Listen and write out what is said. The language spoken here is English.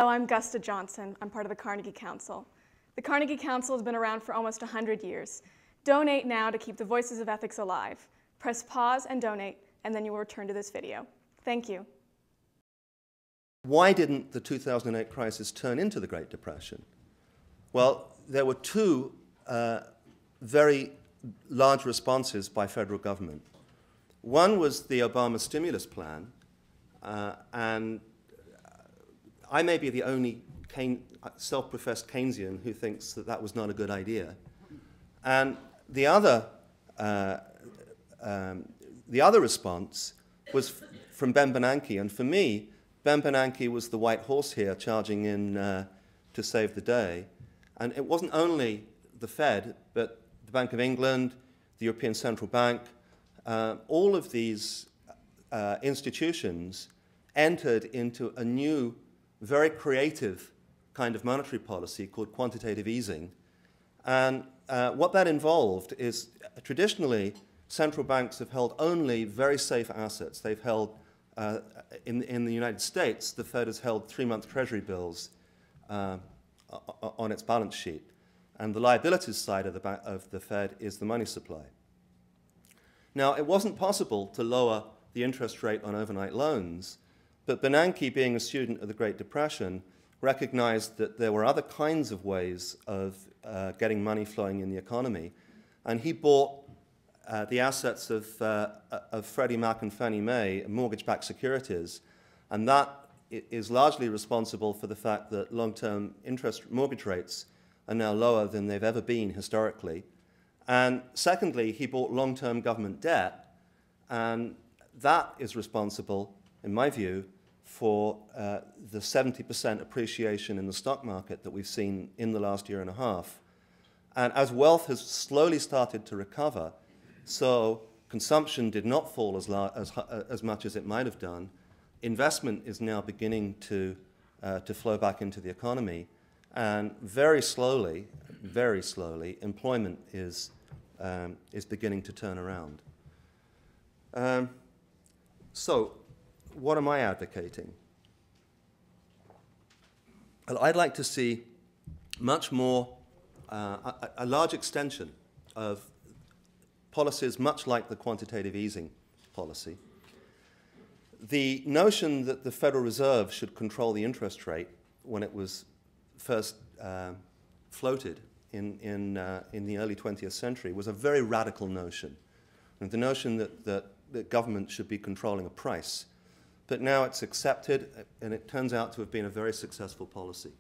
Hello, I'm Gusta Johnson. I'm part of the Carnegie Council. The Carnegie Council has been around for almost 100 years. Donate now to keep the voices of ethics alive. Press pause and donate, and then you will return to this video. Thank you. Why didn't the 2008 crisis turn into the Great Depression? Well, there were two very large responses by federal government. One was the Obama stimulus plan, and I may be the only self-professed Keynesian who thinks that that was not a good idea. And the other response was from Ben Bernanke, and for me, Ben Bernanke was the white horse here charging in to save the day. And it wasn't only the Fed, but the Bank of England, the European Central Bank, all of these institutions entered into a new, very creative kind of monetary policy called quantitative easing. And what that involved is, traditionally, central banks have held only very safe assets. They've held, in the United States, the Fed has held 3-month Treasury bills on its balance sheet. And the liabilities side of the Fed is the money supply. Now, it wasn't possible to lower the interest rate on overnight loans, but Bernanke, being a student of the Great Depression, recognized that there were other kinds of ways of getting money flowing in the economy. And he bought the assets of Freddie Mac and Fannie Mae, mortgage-backed securities, and that is largely responsible for the fact that long-term interest mortgage rates are now lower than they've ever been historically. And secondly, he bought long-term government debt, and that is responsible, in my view, for the 70% appreciation in the stock market that we've seen in the last year and a half. And as wealth has slowly started to recover, so consumption did not fall as much as it might have done, investment is now beginning to flow back into the economy. And very slowly, employment is beginning to turn around. So, what am I advocating? Well, I'd like to see much more, a large extension of policies much like the quantitative easing policy. The notion that the Federal Reserve should control the interest rate when it was first floated in the early 20th century was a very radical notion. And the notion that government should be controlling a price. But now it's accepted, and it turns out to have been a very successful policy.